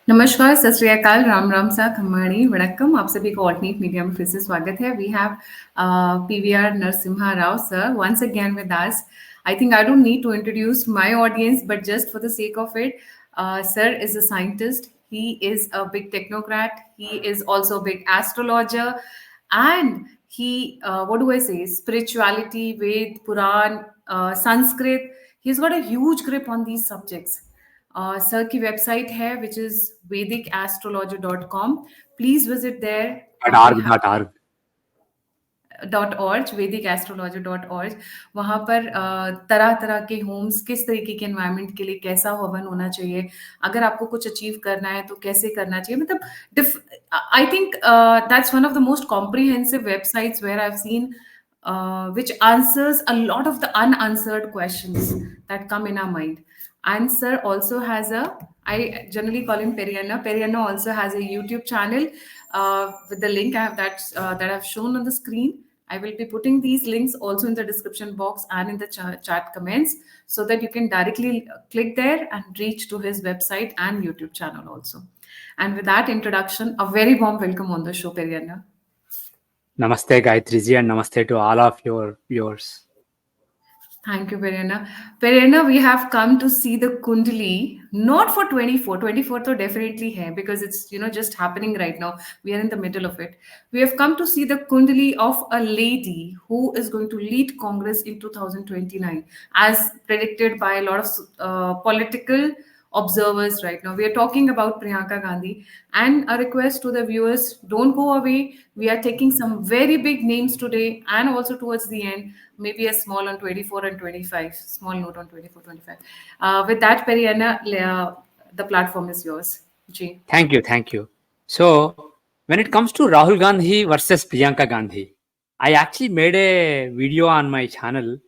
नमस्कार, सत श्री अकाल, राम राम सा खम्माणी वड़क्कम। आप सभी को ऑल्टरनेट मीडिया में फिर से स्वागत है। We have PVR Narasimha Rao sir once again with us. I think I don't need to introduce my audience, but just for the sake of it, sir is a scientist. He is a big technocrat. He is also a big astrologer, and he, what do I say, spirituality, Ved, Puran, Sanskrit. He's got a huge grip on these subjects. Sir की website है which is vedicastrology.com. Please visit there on .org. .org, vedicastrology.org. वहाँ पर तरह तरह के Holmes, किस तरीके के एनवायरनमेंट के लिए कैसा हवन होना चाहिए, अगर आपको कुछ अचीव करना है तो कैसे करना चाहिए, मतलब I think that's one of the most comprehensive websites where I have seen which answers a lot of the unanswered questions that come in our mind. And sir also has I generally call him Perianna. Perianna also has a YouTube channel with the link I have that I've shown on the screen. I will be putting these links also in the description box and in the chat comments so that you can directly click there and reach to his website and YouTube channel also. And with that introduction, a very warm welcome on the show, Perianna. Namaste, Gayatriji, and namaste to all of your viewers. Thank you, Perianna. Perianna, we have come to see the Kundali, not for 24. 24 to definitely hai because it's, just happening right now. We are in the middle of it. We have come to see the Kundali of a lady who is going to lead Congress in 2029, as predicted by a lot of political observers right now. We are talking about Priyanka Gandhi. And a request to the viewers, don't go away. We are taking some very big names today and also towards the end, maybe a small on 24 and 25, small note on 24, 25. With that, Perianna, the platform is yours. Ji. Thank you. So, when it comes to Rahul Gandhi versus Priyanka Gandhi, I actually made a video on my channel,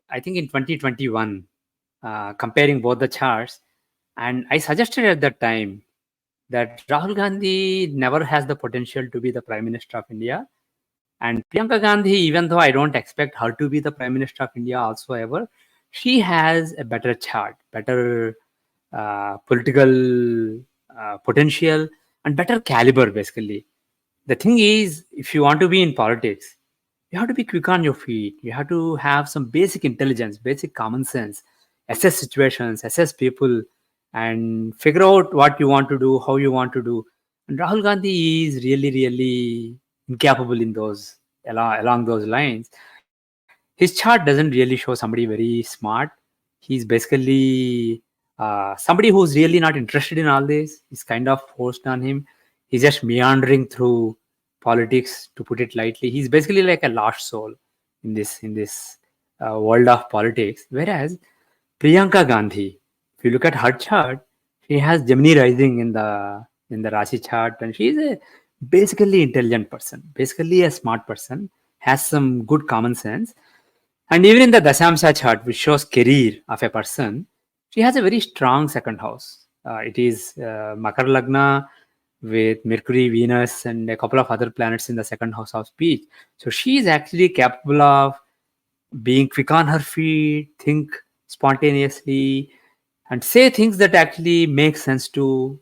I think in 2021, comparing both the charts. And I suggested at that time that Rahul Gandhi never has the potential to be the Prime Minister of India. And Priyanka Gandhi, even though I don't expect her to be the Prime Minister of India also ever, she has a better chart, better political potential, and better caliber, basically. The thing is, if you want to be in politics, you have to be quick on your feet. You have to have some basic intelligence, basic common sense, assess situations, assess people, and figure out what you want to do, how you want to do. And Rahul Gandhi is really incapable in those along those lines. His chart doesn't really show somebody very smart. He's basically somebody who's really not interested in all this. It's kind of forced on him. He's just meandering through politics, to put it lightly. He's basically like a lost soul in this world of politics. Whereas Priyanka Gandhi, if you look at her chart, she has Gemini rising in the Rashi chart, and she's a basically intelligent person, basically a smart person, has some good common sense. And even in the Dasamsa chart, which shows career of a person, she has a very strong second house. It is Makar Lagna with Mercury, Venus, and a couple of other planets in the second house of speech. So she is actually capable of being quick on her feet, think spontaneously, and say things that actually make sense to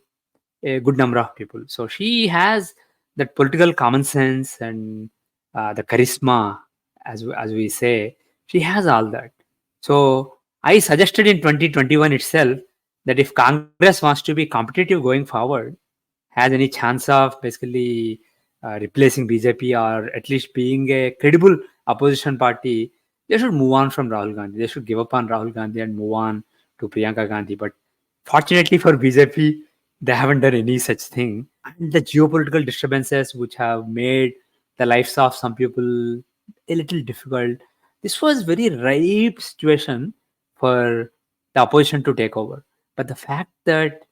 a good number of people. So she has that political common sense and the charisma, as we say. She has all that. So I suggested in 2021 itself that if Congress wants to be competitive going forward, has any chance of basically replacing BJP or at least being a credible opposition party, they should move on from Rahul Gandhi. They should give up on Rahul Gandhi and move on to Priyanka Gandhi. But fortunately for BJP, they haven't done any such thing. And the geopolitical disturbances which have made the lives of some people a little difficult. This was very ripe situation for the opposition to take over. But the fact that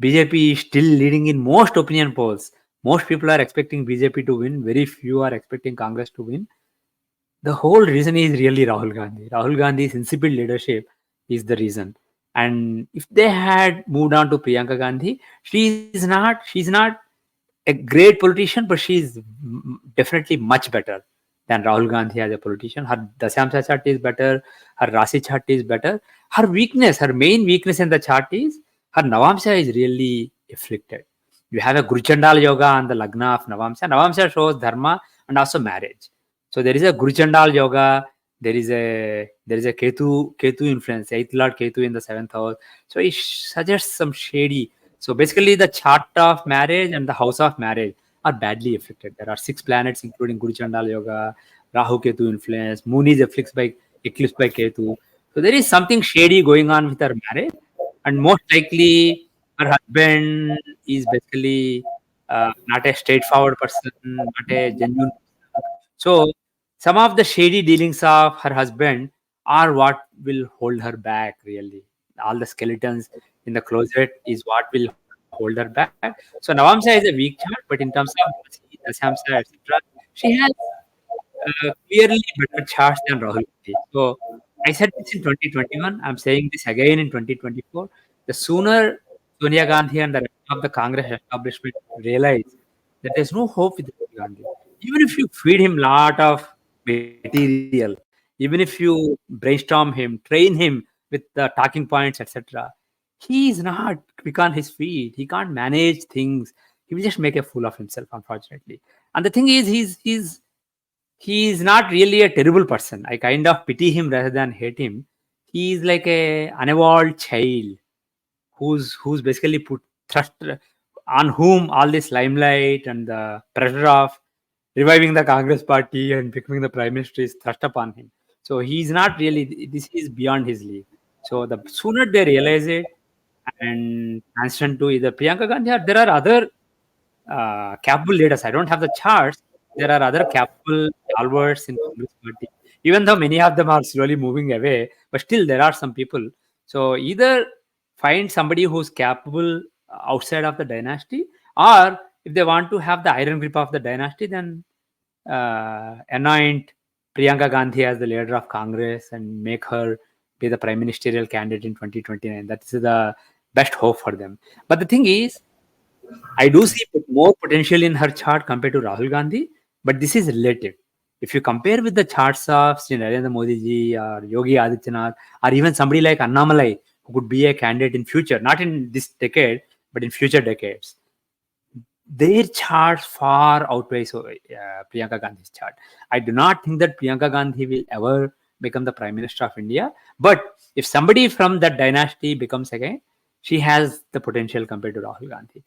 BJP is still leading in most opinion polls, most people are expecting BJP to win, very few are expecting Congress to win. The whole reason is really Rahul Gandhi. Rahul Gandhi's insipid leadership is the reason. And if they had moved on to Priyanka Gandhi, she's not a great politician, but she's definitely much better than Rahul Gandhi as a politician. Her Dasyamsa chart is better, her Rasi chart is better. Her main weakness in the chart is her Navamsa is really afflicted. You have a Guru Chandal yoga on the Lagna of Navamsa. Navamsa shows dharma and also marriage. So there is a Guru Chandal yoga. There is a Ketu influence, 8th Lord Ketu in the 7th house. So it suggests some shady. So basically, the chart of marriage and the house of marriage are badly affected. There are 6 planets, including Guru Chandal yoga, Rahu Ketu influence. Moon is eclipsed by Ketu. So there is something shady going on with her marriage, and most likely her husband is basically not a straightforward person, not a genuine person. So some of the shady dealings of her husband are what will hold her back. Really, all the skeletons in the closet is what will hold her back. So Navamsa is a weak chart, but in terms of Rasi, Dasamsa, etc., she has clearly better charts than Rahul Gandhi. So I said this in 2021. I'm saying this again in 2024. The sooner Sonia Gandhi and the rest of the Congress establishment realize that there's no hope with Rahul Gandhi, even if you feed him lot of material, even if you brainstorm him, train him with the talking points, etc., he is not quick on his feet. He can't manage things. He will just make a fool of himself, unfortunately. And the thing is, he is not really a terrible person. I kind of pity him rather than hate him. He is like a unevolved child who's basically put thrust on whom all this limelight and the pressure of reviving the Congress party and becoming the prime minister is thrust upon him. So he's not really. This is beyond his league. So the sooner they realize it and transcend to either Priyanka Gandhi, or there are other capable leaders. I don't have the charts. There are other capable stalwarts in Congress party. Even though many of them are slowly moving away, but still there are some people. So either find somebody who's capable outside of the dynasty, or if they want to have the iron grip of the dynasty, then anoint Priyanka Gandhi as the leader of Congress and make her be the prime ministerial candidate in 2029. That is the best hope for them. But the thing is, I do see more potential in her chart compared to Rahul Gandhi, but this is relative. If you compare with the charts of Sri Narendra Modi ji or Yogi Adityanath, or even somebody like Annamalai, who could be a candidate in future, not in this decade, but in future decades, their charts far outweighs Priyanka Gandhi's chart. I do not think that Priyanka Gandhi will ever become the Prime Minister of India. But if somebody from that dynasty becomes again, she has the potential compared to Rahul Gandhi.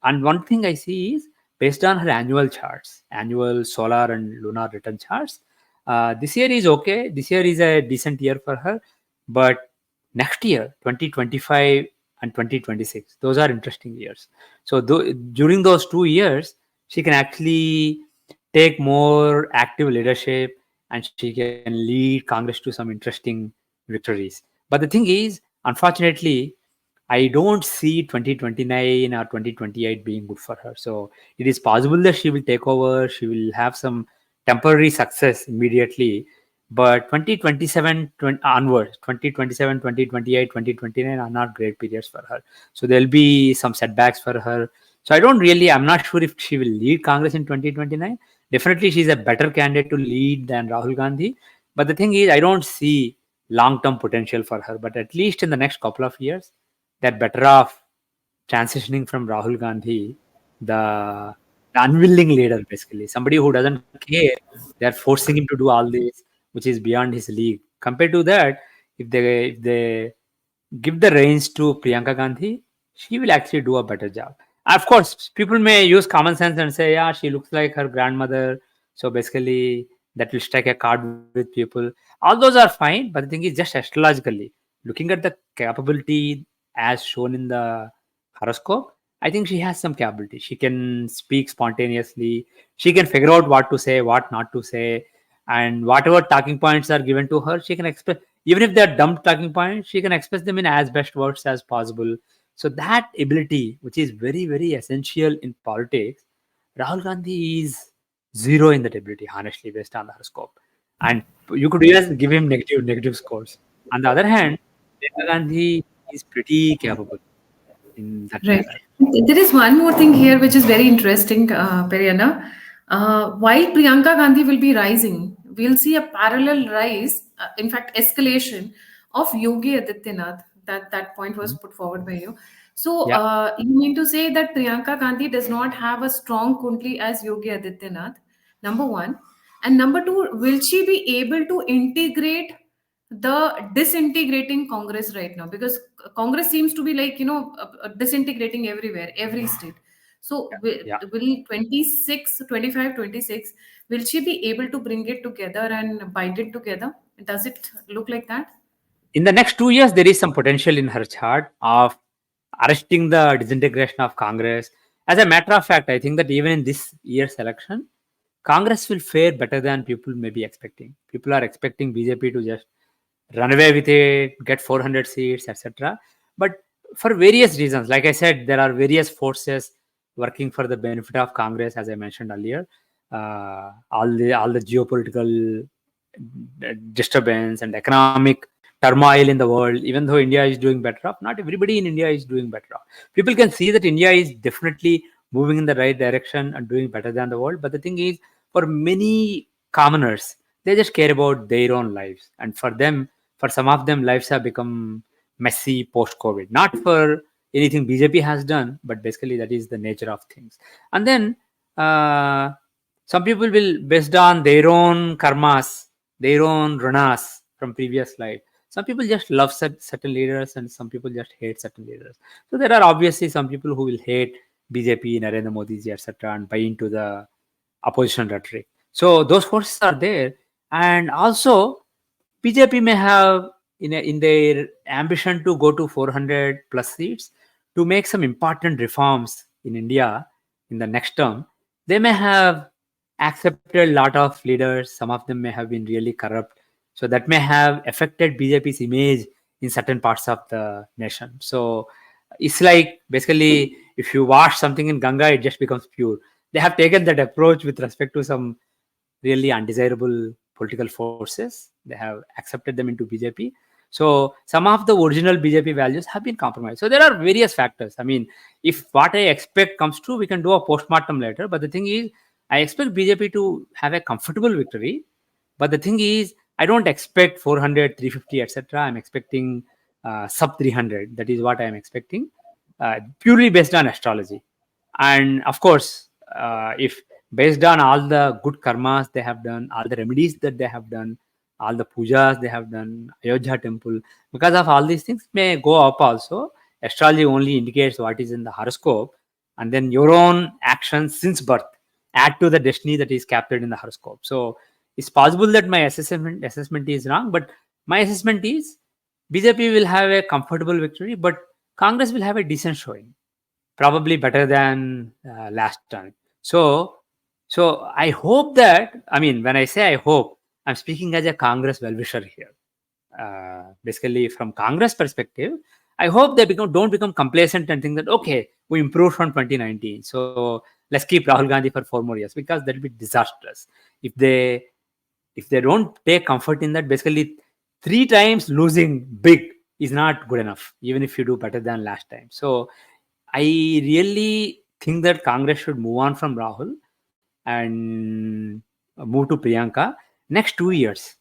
And one thing I see is based on her annual charts, annual solar and lunar return charts. This year is okay. This year is a decent year for her. But next year, 2025 and 2026, those are interesting years. So during those 2 years, she can actually take more active leadership and she can lead Congress to some interesting victories. But the thing is, unfortunately, I don't see 2029 or 2028 being good for her. So it is possible that she will take over, she will have some temporary success immediately. But 2027 onwards, 2027, 2028, 2029 are not great periods for her. So there'll be some setbacks for her. So I'm not sure if she will lead Congress in 2029. Definitely, she's a better candidate to lead than Rahul Gandhi. But the thing is, I don't see long-term potential for her. But at least in the next couple of years, they're better off transitioning from Rahul Gandhi, the unwilling leader, basically somebody who doesn't care. They're forcing him to do all this, which is beyond his league. Compared to that, if they give the reins to Priyanka Gandhi, she will actually do a better job. Of course, people may use common sense and say, yeah, she looks like her grandmother. So basically, that will strike a chord with people. All those are fine, but the thing is, just astrologically, looking at the capability as shown in the horoscope, I think she has some capability. She can speak spontaneously. She can figure out what to say, what not to say, and whatever talking points are given to her, she can express. Even if they're dumb talking points, she can express them in as best words as possible. So that ability, which is very, very essential in politics, Rahul Gandhi is zero in that ability, honestly, based on the horoscope. And you could even give him negative scores. On the other hand, Priyanka Gandhi is pretty capable in that Right. manner. There is one more thing here which is very interesting, Periana. While Priyanka Gandhi will be rising, we'll see a parallel rise, in fact, escalation of Yogi Adityanath. That point was put forward by you. So, Yeah. you mean to say that Priyanka Gandhi does not have a strong Kundli as Yogi Adityanath? Number one. And number two, will she be able to integrate the disintegrating Congress right now? Because Congress seems to be like, disintegrating everywhere, every state. So, Yeah. will 26, 25, 26, will she be able to bring it together and bind it together? Does it look like that? In the next 2 years, there is some potential in her chart of arresting the disintegration of Congress. As a matter of fact, I think that even in this year's election, Congress will fare better than people may be expecting. People are expecting BJP to just run away with it, get 400 seats, etc. But for various reasons, like I said, there are various forces working for the benefit of Congress, as I mentioned earlier. All the geopolitical disturbance and economic turmoil in the world. Even though India is doing better off, not everybody in India is doing better off. People can see that India is definitely moving in the right direction and doing better than the world. But the thing is, for many commoners, they just care about their own lives, and for some of them, lives have become messy post COVID. Not for anything BJP has done, but basically that is the nature of things. And then uh, some people will, based on their own karmas, their own runas from previous life. Some people just love certain leaders, and some people just hate certain leaders. So there are obviously some people who will hate BJP, Narendra Modi ji, etc., and buy into the opposition rhetoric. So those forces are there, and also BJP may have in their ambition to go to 400 plus seats to make some important reforms in India in the next term. They may have accepted a lot of leaders. Some of them may have been really corrupt, so that may have affected BJP's image in certain parts of the nation. So it's like basically if you wash something in Ganga, it just becomes pure. They have taken that approach with respect to some really undesirable political forces. They have accepted them into BJP. So some of the original BJP values have been compromised. So there are various factors. I mean, if what I expect comes true, we can do a postmortem later. But the thing is, I expect BJP to have a comfortable victory. But the thing is, I don't expect 400, 350, etc. I'm expecting sub 300. That is what I'm expecting, purely based on astrology. And of course, if based on all the good karmas they have done, all the remedies that they have done, all the pujas they have done, Ayodhya temple, because of all these things may go up also. Astrology only indicates what is in the horoscope, and then your own actions since birth add to the destiny that is captured in the horoscope. So it's possible that my assessment is wrong, but my assessment is BJP will have a comfortable victory, but Congress will have a decent showing, probably better than last time. So I hope that, I mean, when I say I hope, I'm speaking as a Congress well-wisher here. Basically, from Congress perspective, I hope they don't become complacent and think that okay, we improved from 2019, so let's keep Rahul Gandhi for 4 more years, because that will be disastrous. If they if they don't take comfort in that, basically 3 times losing big is not good enough, even if you do better than last time. So I really think that Congress should move on from Rahul and move to Priyanka. Next 2 years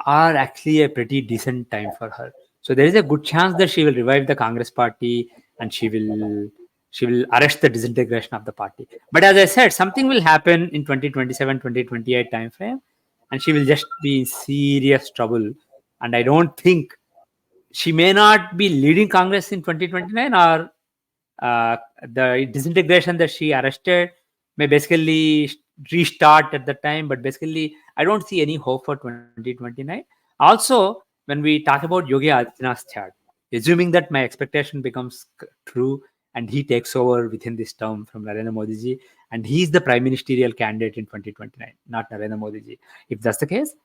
are actually a pretty decent time for her. So there is a good chance that she will revive the Congress party, and she will arrest the disintegration of the party. But as I said, something will happen in 2027, 2028 time frame, and she will just be in serious trouble. And I don't think she may not be leading Congress in 2029, or the disintegration that she arrested may basically restart at the time. But basically, I don't see any hope for 2029. Also, when we talk about Yogi Adityanath's chart, assuming that my expectation becomes true and he takes over within this term from Narendra Modi ji, and he is the prime ministerial candidate in 2029, not Narendra Modi ji. If that's the case,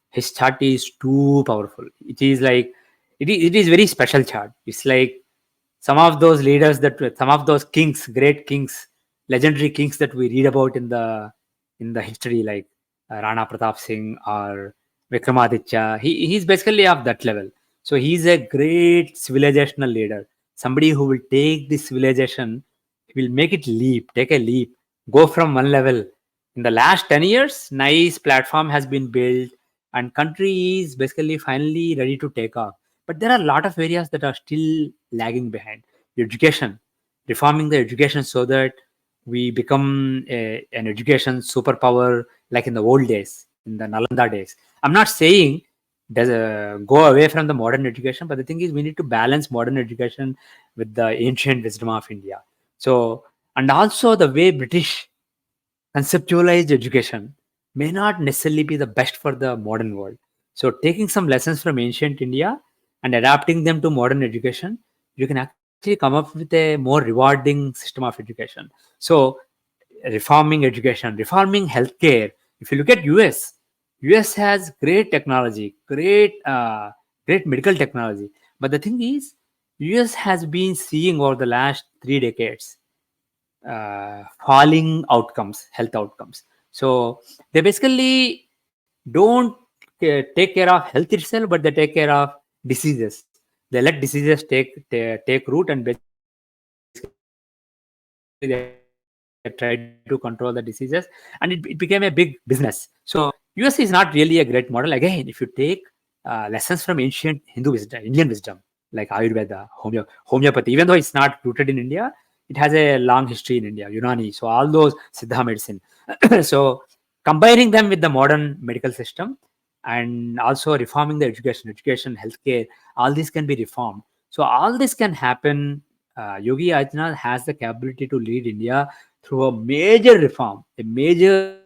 his chart is too powerful. It is like it is very special chart. It's like some of those kings, great kings, legendary kings that we read about in the history, like Rana Pratap Singh or Vikramaditya. He's basically of that level. So he's a great civilizational leader, somebody who will take this civilization, he will make it take a leap, go from one level. In the last 10 years, nice platform has been built, and country is basically finally ready to take off. But there are a lot of areas that are still lagging behind. education, reforming the education so that we become an education superpower like in the old days, in the Nalanda days. I'm not saying go away from the modern education, but the thing is we need to balance modern education with the ancient wisdom of India. So, and also the way British conceptualized education may not necessarily be the best for the modern world. So, taking some lessons from ancient India and adapting them to modern education, you can actually come up with a more rewarding system of education. So, reforming education, reforming healthcare. If you look at US has great technology, great medical technology. But the thing is, US has been seeing over the last 3 decades falling outcomes, health outcomes. So they basically don't take care of health itself, but they take care of diseases. They let diseases take root, and basically they try to control the diseases, and it became a big business. So US is not really a great model. Again, if you take lessons from ancient Hindu wisdom, Indian wisdom, like Ayurveda, homeopathy, even though it's not rooted in India, it has a long history in India, Unani, so all those Siddha medicine. So combining them with the modern medical system and also reforming the education, healthcare, all this can be reformed. So all this can happen. Yogi Adityanath has the capability to lead India through a major reform, a major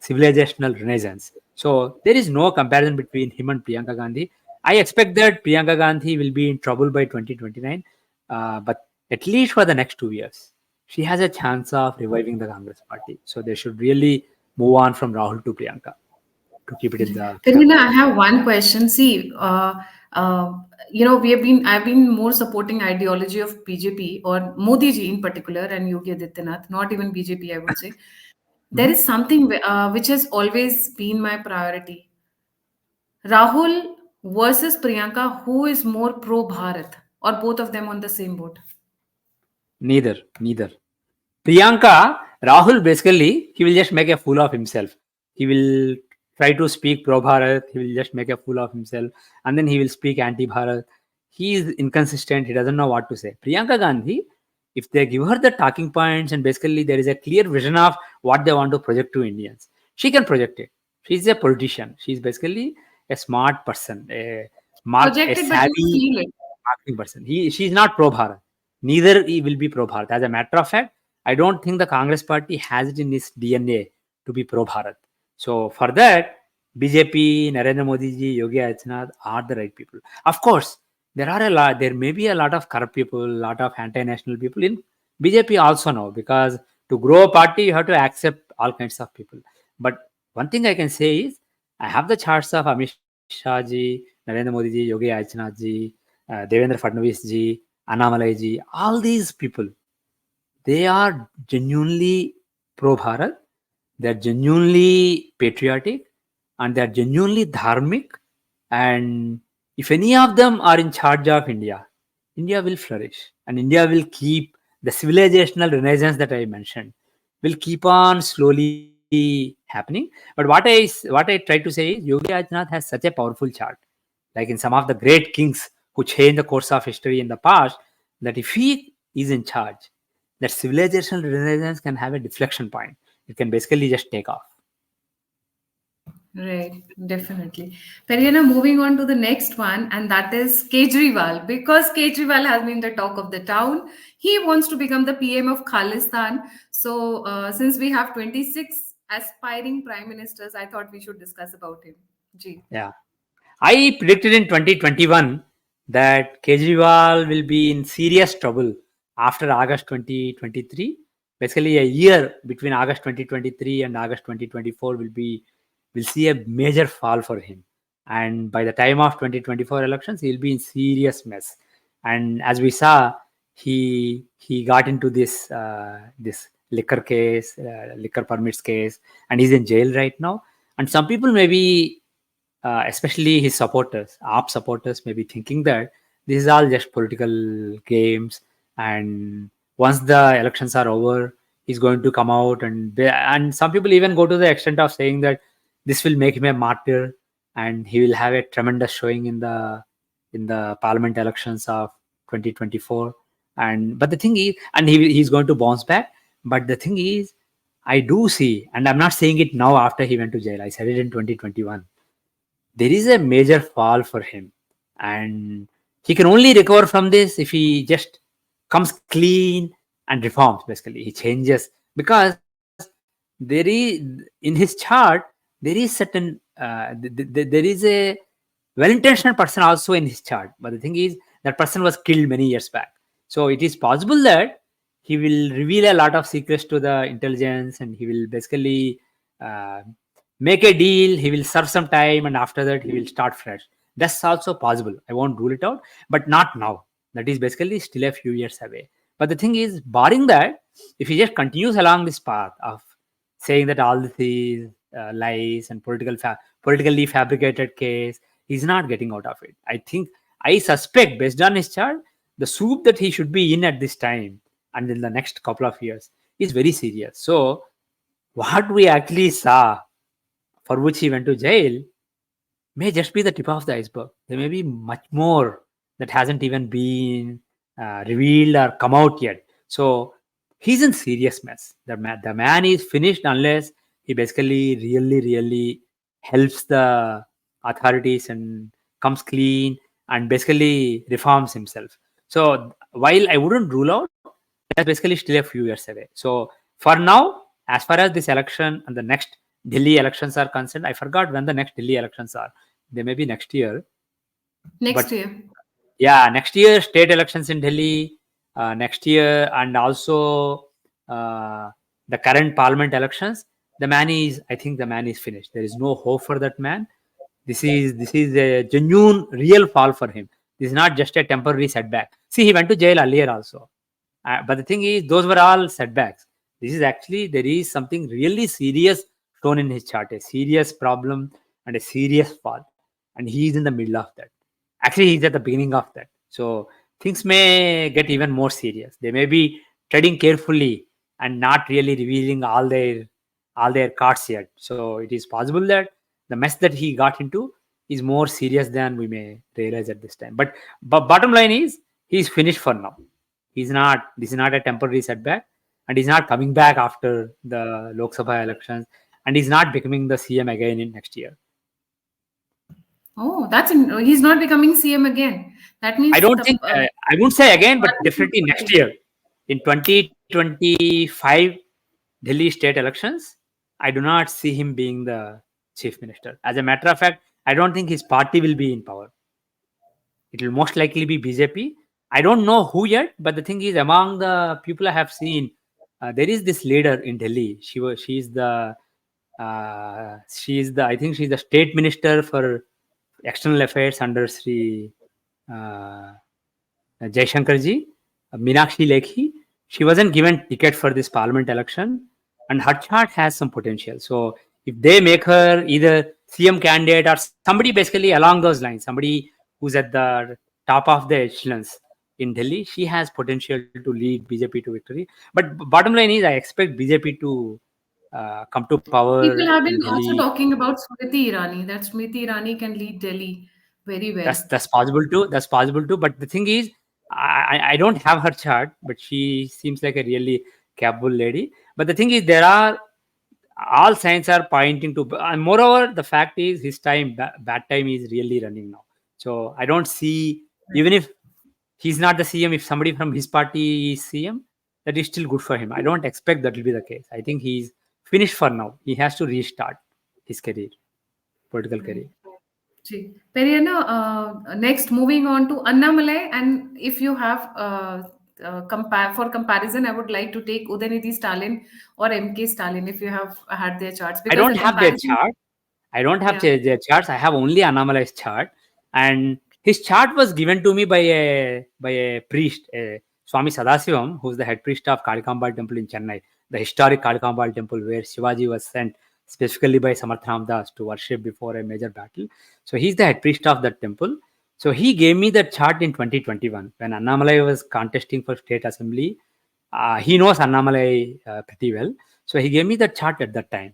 civilizational renaissance. So there is no comparison between him and Priyanka Gandhi. I expect that Priyanka Gandhi will be in trouble by 2029, but at least for the next 2 years, she has a chance of reviving the Congress party. So they should really move on from Rahul to Priyanka to keep it in the Karina, I have one question. See, I've been more supporting ideology of BJP or Modi ji in particular and Yogi Adityanath, not even BJP, I would say. There Mhm. is something which has always been my priority. Rahul versus Priyanka, who is more pro Bharat, or both of them on the same boat? Neither. Priyanka, Rahul basically, he will just make a fool of himself. He will try to speak pro Bharat, he will just make a fool of himself, and then he will speak anti Bharat. He is inconsistent, he doesn't know what to say. Priyanka Gandhi, if they give her the talking points and basically there is a clear vision of what they want to project to Indians, she can project it. She's a politician. She's basically a smart person, a Projected, but you savvy feel it. marketing person. She's not pro Bharat. Neither he will be pro Bharat. As a matter of fact, I don't think the Congress party has it in its DNA to be pro Bharat. So for that, BJP, Narendra Modi ji, Yogi Adityanath are the right people. Of course, there may be a lot of corrupt people, a lot of anti-national people in BJP also now, because to grow a party, you have to accept all kinds of people. But one thing I can say is, I have the charts of Amit Shah ji, Narendra Modi ji, Yogi Adityanath ji, Devendra Fadnavis ji, Annamalai ji, all these people, they are genuinely pro Bharat, they are genuinely patriotic, and they are genuinely dharmic. And if any of them are in charge of India, India will flourish and India will keep the civilizational renaissance that I mentioned will keep on slowly happening. But what I try to say is Yogi Adityanath has such a powerful chart, like in some of the great kings who changed the course of history in the past, that if he is in charge, that civilizational renaissance can have a deflection point. It can basically just take off. Right, definitely. Periana, moving on to the next one, and that is Kejriwal. Because Kejriwal has been the talk of the town, he wants to become the PM of Khalistan. So, since we have 26 aspiring prime ministers, I thought we should discuss about him. Ji. Yeah. I predicted in 2021 that Kejriwal will be in serious trouble after August 2023. Basically, a year between August 2023 and August 2024 will see a major fall for him. And by the time of 2024 elections, he'll be in serious mess. And as we saw, he got into this liquor case, liquor permits case, and he's in jail right now. And some people may be especially his supporters, AAP supporters, may be thinking that this is all just political games, and once the elections are over, he's going to come out and some people even go to the extent of saying that this will make him a martyr, and he will have a tremendous showing in the parliament elections of 2024. And but the thing is, and he's going to bounce back. But the thing is, I do see, and I'm not saying it now after he went to jail. I said it in 2021. There is a major fall for him, and he can only recover from this if he just comes clean and reforms. Basically, he changes, because there is, in his chart, there is certain there is a well-intentioned person also in his chart. But the thing is, that person was killed many years back. So it is possible that he will reveal a lot of secrets to the intelligence, and he will basically uh, make a deal. He will serve some time, and after that he will start fresh. That's also possible. I won't rule it out, but not now. That is basically still a few years away. But the thing is, barring that, if he just continues along this path of saying that all this is lies and politically fabricated case, he's not getting out of it. I suspect, based on his chart, the soup that he should be in at this time and in the next couple of years is very serious. So what we actually saw, for which he went to jail, may just be the tip of the iceberg. There may be much more that hasn't even been revealed or come out yet. So he's in serious mess. The man is finished unless he basically really helps the authorities and comes clean and basically reforms himself. So while I wouldn't rule out, that's basically still a few years away. So for now, as far as this election and the next Delhi elections are concerned, I forgot when the next Delhi elections are. They may be next year, Next but year. yeah, next year state elections in Delhi, next year, and also the current parliament elections. I think the man is finished. There is no hope for that man. This is a genuine, real fall for him. This is not just a temporary setback. See, he went to jail earlier also. But the thing is, those were all setbacks. This is actually, there is something really serious shown in his chart, a serious problem and a serious fall. And he is in the middle of that. Actually, he's at the beginning of that. So things may get even more serious. They may be treading carefully and not really revealing all their cards yet. So it is possible that the mess that he got into is more serious than we may realize at this time. But bottom line is, he's finished for now. He's not. This is not a temporary setback, and he's not coming back after the Lok Sabha elections, and he's not becoming the CM again in next year. Oh, he's not becoming CM again. That I means don't the think. I won't say again, but definitely next year, in 2025 Delhi state elections, I do not see him being the chief minister. As a matter of fact, I don't think his party will be in power. It will most likely be BJP. I don't know who yet, but the thing is, among the people I have seen, there is this leader in Delhi. She's the I think she's the state minister for external affairs under Sri uh, Jaishankarji, Meenakshi Lekhi. She wasn't given ticket for this parliament election, and her chart has some potential. So if they make her either CM candidate or somebody basically along those lines, somebody who's at the top of the echelons in Delhi, she has potential to lead BJP to victory. But bottom line is, I expect BJP to come to people power have in been also Delhi. talking about Smriti Irani, that Smriti Irani can lead Delhi very well. That's possible too. That's possible too. But the thing is, I don't have her chart, but she seems like a really capable lady. But the thing is, there are all signs are pointing to, and moreover, the fact is his bad time is really running now. So I don't see, even if he's not the CM, if somebody from his party is CM, that is still good for him. I don't expect that will be the case. I think he's finished for now. He has to restart his career, political Right. career. Ji. Periana, next moving on to Annamalai, and if you have for comparison, I would like to take Udaynidhi Stalin or MK Stalin if you have had their charts, I because the don't have their comparison, chart. I don't have yeah. their charts. I have only Annamalai's chart, and his chart was given to me by a priest, Swami Sadasivam, who's the head priest of Kalikambal Temple in Chennai, the historic Kalikambal Temple where Shivaji was sent specifically by Samarth Ramdas to worship before a major battle. So he's the head priest of that temple. So he gave me the chart in 2021 when Annamalai was contesting for state assembly. He knows Annamalai pretty well, so he gave me the chart at that time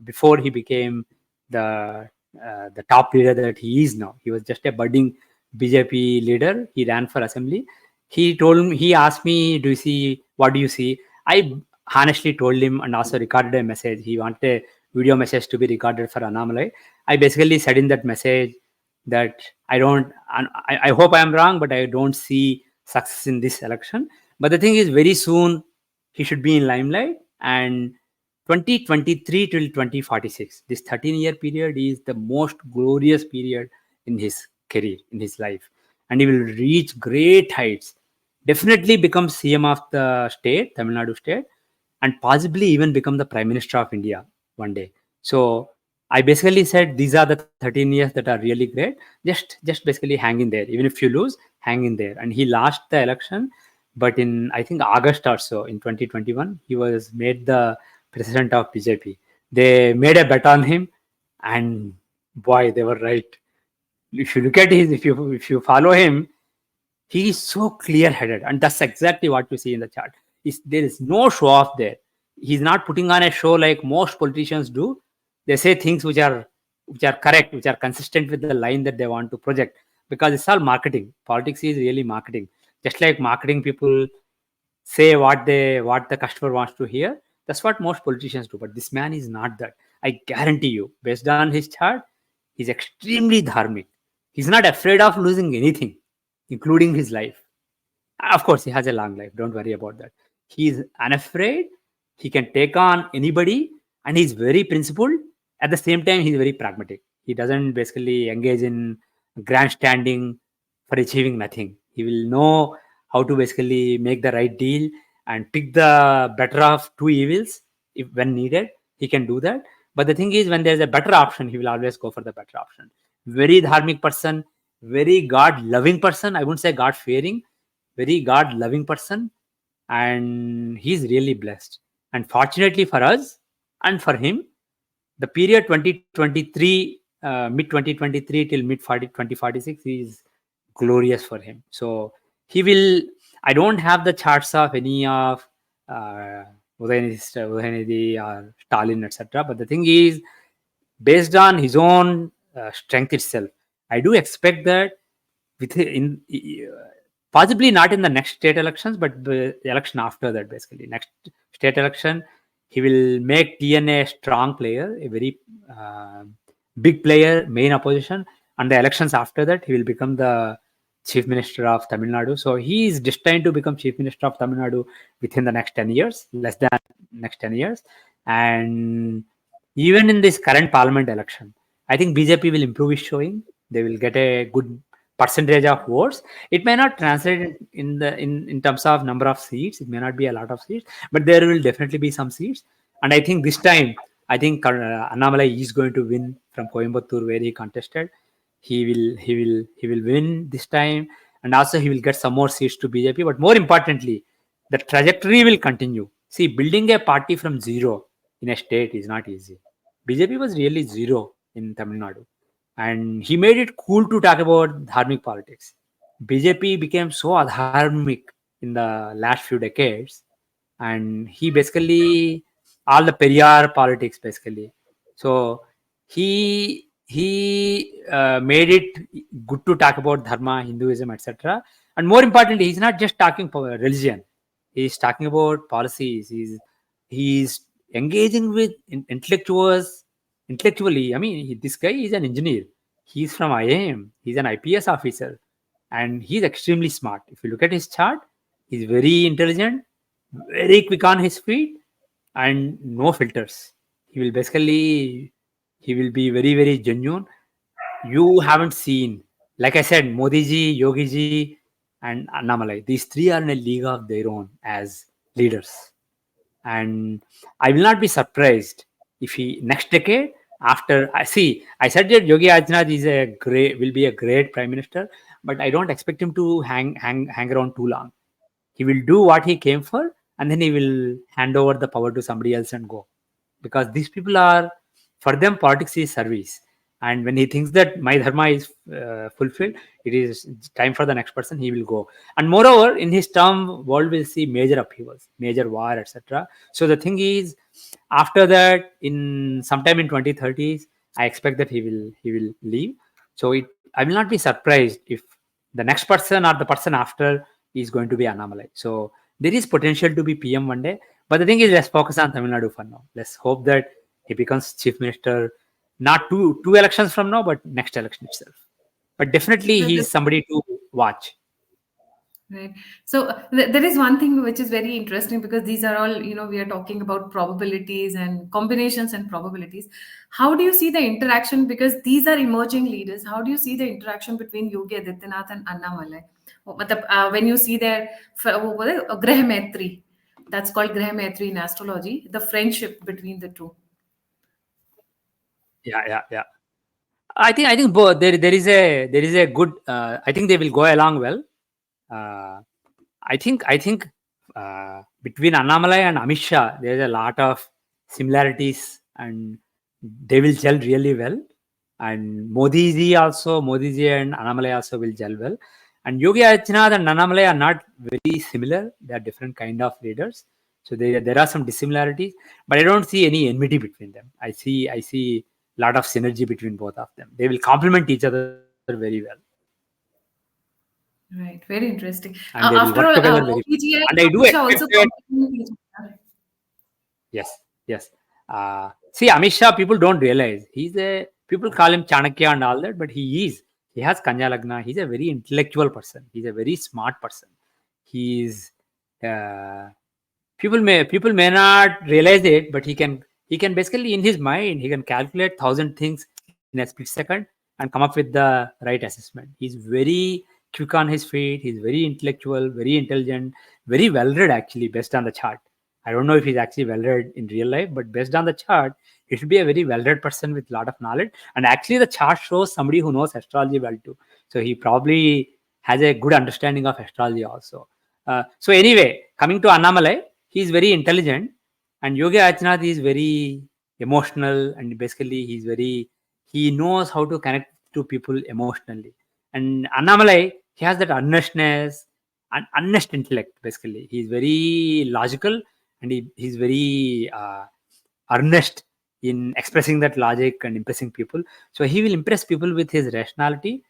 before he became the top leader that he is now. He was just a budding BJP leader. He ran for assembly. he asked me, do you see, what do you see? I honestly told him and also recorded a message. He wanted a video message to be recorded for Annamalai. I basically said in that message that I don't, and I hope I am wrong, but I don't see success in this election. But the thing is, very soon he should be in limelight, and 2023 till 2046, this 13-year period is the most glorious period in his career, in his life, and he will reach great heights. Definitely become CM of the state, Tamil Nadu state, and possibly even become the Prime Minister of India one day. So I basically said these are the 13 years that are really great. Just basically hang in there. Even if you lose, hang in there. And he lost the election, but in I think August or so in 2021, he was made the president of BJP. They made a bet on him, and boy, they were right. If you look at his, if you follow him, he is so clear-headed, and that's exactly what you see in the chart. There is no show off there. He's not putting on a show like most politicians do. They say things which are correct, which are consistent with the line that they want to project, because it's all marketing. Politics is really marketing. Just like marketing people say what the customer wants to hear. That's what most politicians do. But this man is not that. I guarantee you, based on his chart, he's extremely dharmic. He's not afraid of losing anything, including his life. Of course, he has a long life. Don't worry about that. He's unafraid. He can take on anybody, and he's very principled. At the same time, he's very pragmatic. He doesn't basically engage in grandstanding for achieving nothing. He will know how to basically make the right deal and pick the better of two evils if when needed. He can do that. But the thing is, when there's a better option, he will always go for the better option. Very dharmic person, very God loving person. I wouldn't say God fearing, very God loving person, and he's really blessed. And fortunately for us and for him, the period 2023, mid 2023 till mid 2046 is glorious for him. So he will. I don't have the charts of any of uh, Udayanidhi or Stalin, etc. But the thing is, based on his own strength itself, I do expect that within possibly not in the next state elections, but the election after that, basically next state election, he will make TN a strong player, a very big player, main opposition, and the elections after that, he will become the chief minister of Tamil Nadu. So he is destined to become chief minister of Tamil Nadu within the next 10 years, less than next 10 years. And even in this current parliament election, I think BJP will improve its showing. They will get a good percentage of votes. It may not translate in terms of number of seats. It may not be a lot of seats, but there will definitely be some seats. And I think this time, I think Annamalai is going to win from Coimbatore, where he contested. He will win this time, and also he will get some more seats to BJP. But more importantly, the trajectory will continue. See, building a party from zero in a state is not easy. BJP was really zero in Tamil Nadu, and he made it cool to talk about dharmic politics. BJP became so adharmic in the last few decades, and he basically all the Periyar politics basically. So he made it good to talk about dharma, Hinduism, etc. And more importantly, he's not just talking about religion. He's talking about policies. He's engaging with intellectuals intellectually. I mean, this guy is an engineer. He's from IIM. He's an IPS officer, and he's extremely smart. If you look at his chart, he's very intelligent, very quick on his feet, and no filters. He will basically he will be very very genuine. You haven't seen, like I said, Modi ji, Yogi ji, and Annamalai. These three are in a league of their own as leaders, and I will not be surprised if he next decade after I said that Yogi Adityanath is a great will be a great prime minister, but I don't expect him to hang around too long. He will do what he came for, and then he will hand over the power to somebody else and go, because these people are, for them, politics is service. And when he thinks that my dharma is fulfilled, it is time for the next person, he will go. And moreover, in his term, world will see major upheavals, major war, etc. So the thing is, after that, in sometime in 2030s, I expect that he will leave. So I will not be surprised if the next person or the person after is going to be Annamalai. So there is potential to be PM one day. But the thing is, let's focus on Tamil Nadu for now. Let's hope that he becomes chief minister not two elections from now, but next election itself. But definitely, The- he's somebody to watch. Right. So there is one thing which is very interesting, because these are all, we are talking about probabilities and combinations and probabilities. How do you see the interaction? Because these are emerging leaders. How do you see the interaction between Yogi Adityanath and Annamalai? When you see their Grah Maitri, that's called Grah Maitri in astrology, the friendship between the two. Yeah. I think both there is a good. I think they will go along well. Uh, I think between Annamalai and Amit Shah, there is a lot of similarities, and they will gel really well. And Modi ji and Annamalai also will gel well. And Yogi Adityanath and Annamalai are not very similar. They are different kind of leaders. So there are some dissimilarities, but I don't see any enmity between them. I see a lot of synergy between both of them. They will complement each other very well, Right. Very interesting. and they will After work all, together very well. Modi ji and And I do Amit Shah also expect that. complement each other. Yes. See, Amit Shah, people don't realize people call him Chanakya and all that, but he has Kanya Lagna. He's a very intellectual person. He's a very smart person. He's uh, people may not realize it, but he can basically, in his mind, he can calculate 1,000 things in a split second and come up with the right assessment. He's very quick on his feet. He's very intellectual, very intelligent, very well read, actually, based on the chart. I don't know if he's actually well read in real life, but based on the chart, he should be a very well read person with a lot of knowledge. And actually, the chart shows somebody who knows astrology well too. So he probably has a good understanding of astrology also. So anyway, coming to Annamalai, he is very intelligent, and Yogi Adityanath is very emotional, and basically he knows how to connect to people emotionally. And Annamalai, he has that earnestness and earnest intellect. Basically, he's very logical, and he's very earnest in expressing that logic and impressing people. So he will impress people with his rationality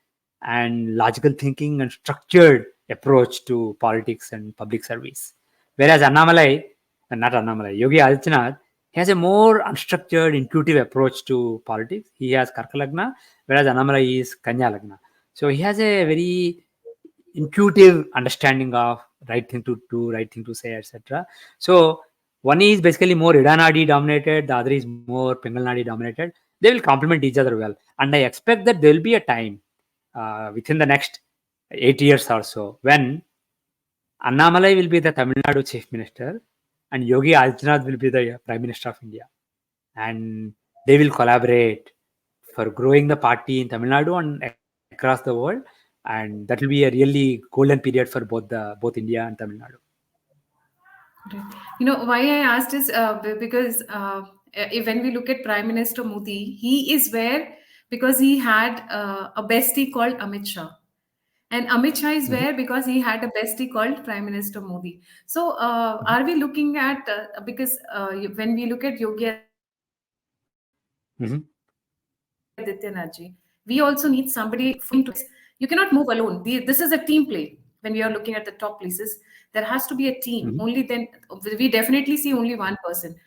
and logical thinking and structured approach to politics and public service. Whereas Yogi Adityanath, he has a more unstructured, intuitive approach to politics. He has Karka Lagna, whereas Annamalai is Kanya Lagna. So he has a very intuitive understanding of right thing to do, right thing to say, etc. So one is basically more Idanadi dominated, the other is more Pengalnadi dominated. They will complement each other well, and I expect that there will be a time within the next 8 years or so when Annamalai will be the Tamil Nadu chief minister and Yogi Adityanath will be the prime minister of India, and they will collaborate for growing the party in Tamil Nadu and across the world, and that will be a really golden period for both India and Tamil Nadu. Right. Why I asked is because when we look at Prime Minister Modi, he is where because he had a bestie called Amit Shah. And Amit Shah is Mhm. where because he had a bestie called Prime Minister Modi. So, Mhm. are we looking at, because when we look at Yogi Adityanath ji, we also need somebody fully into it, because you cannot move alone. This is a team play. When we are looking at the top places, there has to be a team. Only Mhm. then we definitely see only one person.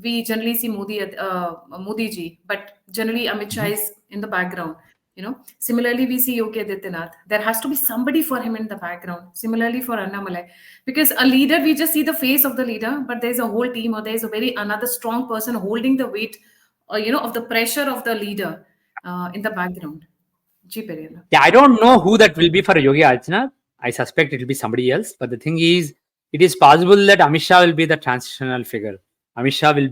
We generally see Modi ji, but generally Amit Shah is Mhm. in the background. Similarly, we see Yogi Adityanath. There has to be somebody for him in the background. Similarly for Annamalai, because a leader, we just see the face of the leader, but there's a whole team, or there's a very another strong person holding the weight, of the pressure of the leader in the background. Ji Periana. Yeah, I don't know who that will be for Yogi Adityanath. I suspect it will be somebody else. But the thing is, it is possible that Amit Shah will be the transitional figure. Amit Shah will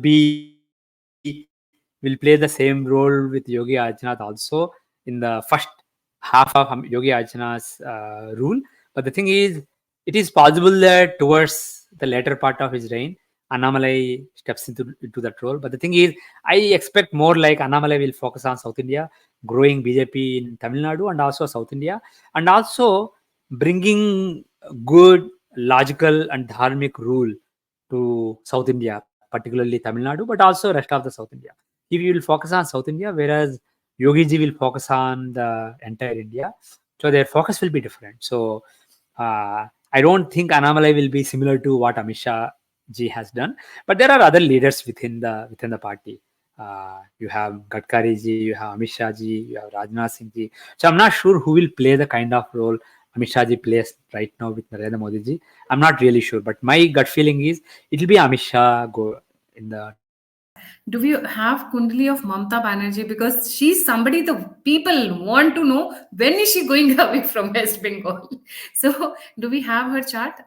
play the same role with Yogi Adityanath also in the first half of Yogi Adityanath's rule. But the thing is, it is possible that towards the later part of his reign, Annamalai steps into that role. But the thing is, I expect more like Annamalai will focus on South India, growing BJP in Tamil Nadu and also South India, and also bringing good, logical, and dharmic rule to South India, particularly Tamil Nadu, but also rest of the South India. He will focus on South India, whereas Yogi ji will focus on the entire India. So their focus will be different. So I don't think Annamalai will be similar to what Amit Shah ji has done, but there are other leaders within the party. You have Gadkari ji, you have Amit Shah ji, you have Rajnath Singh ji. So I'm not sure who will play the kind of role Amit Shah ji plays right now with Narendra Modi ji. I'm not really sure, but my gut feeling is it will be Amit Shah go in the 2027 Do election. we have Kundali of Mamata Banerjee? Because she's somebody the people want to know when is she going away from West Bengal. So, do we have her chart?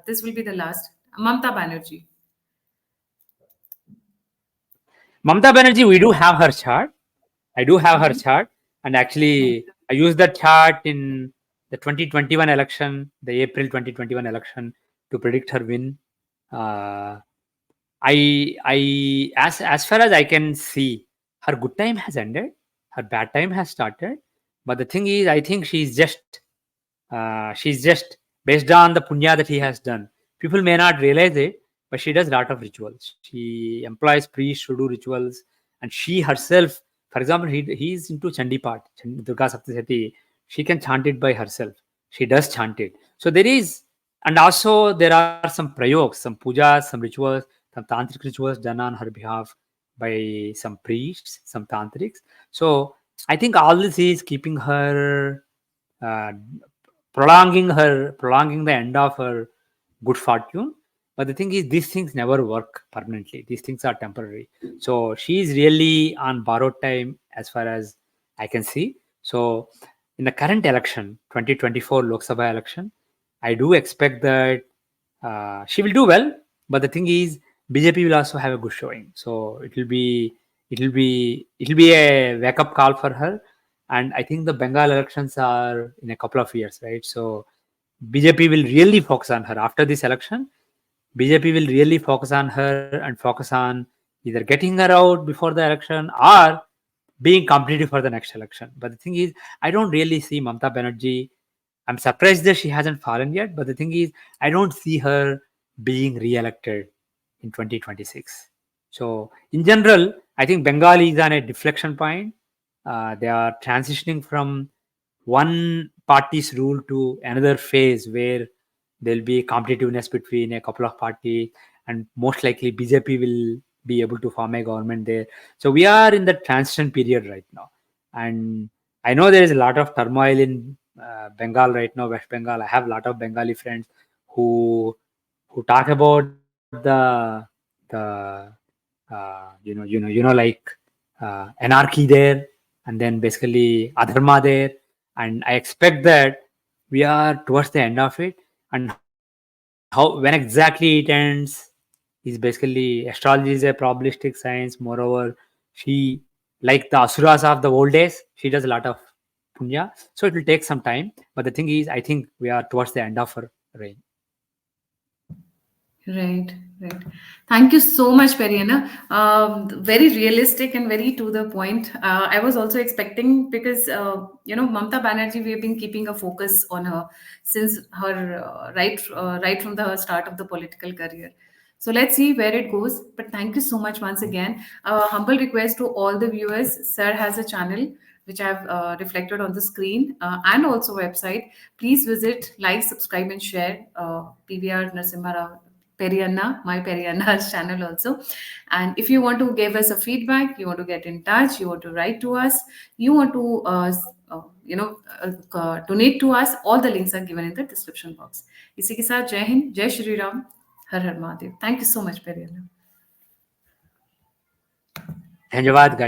This will be the last. Mamata Banerjee. Mamata Banerjee, we do have her chart. I do have her Mhm. chart, and actually, I used that chart in the 2021 election, the April 2021 election, to predict her win. Uh, as far as I can see, her good time has ended, her bad time has started. But the thing is, I think she's just based on the punya that he has done. People may not realize it, but she does a lot of rituals. She employs priests to do rituals, and she herself, for example, he's into Chandi part, Durga Saptasati. She can chant it by herself. She does chant it. So there is, and also there are some prayogs, some pujas, some rituals, some tantric rituals done on her behalf by some priests, some tantrics. So I think all this is keeping her uh, prolonging the end of her good fortune. But the thing is, these things never work permanently. These things are temporary. So she is really on borrowed time as far as I can see. So in the current election, 2024 Lok Sabha election, I do expect that she will do well. But the thing is, BJP will also have a good showing. So it'll be a wake up call for her. And I think the Bengal elections are in a couple of years, right? So BJP will really focus on her after this election. BJP will really focus on her and focus on either getting her out before the election or being competitive for the next election. But the thing is, I don't really see Mamata Banerjee. I'm surprised that she hasn't fallen yet. But the thing is, I don't see her being re-elected in 2026. So in general, I think Bengal is on a deflection point. They are transitioning from one party's rule to another phase where there'll be competitiveness between a couple of parties, and most likely BJP will be able to form a government there. So we are in the transition period right now, and I know there is a lot of turmoil in Bengal right now, West Bengal. I have a lot of Bengali friends who talk about the like anarchy there, and then basically adharma there. And I expect that we are towards the end of it. And how when exactly it ends is basically astrology is a probabilistic science. Moreover, she, like the asuras of the old days, she does a lot of punya, so it will take some time. But the thing is, I think we are towards the end of her reign. Right, right. Thank you so much, Periana. Very realistic and very to the point. I was also expecting because Mamata Banerjee, we have been keeping a focus on her since her right from the start of the political career. So let's see where it goes. But thank you so much once again. Humble request to all the viewers. Sir has a channel which I've reflected on the screen and also website. Please visit, like, subscribe, and share PVR Narasimha Rao Perianna, my Perianna's channel also. And if you want to give us a feedback, you want to get in touch, you want to write to us, you want to donate to us, all the links are given in the description box. इसी के साथ जय हिंद, जय श्री राम, हर हर Mahadev. Thank you so much, Perianna. Dhanyavad, Gayatri.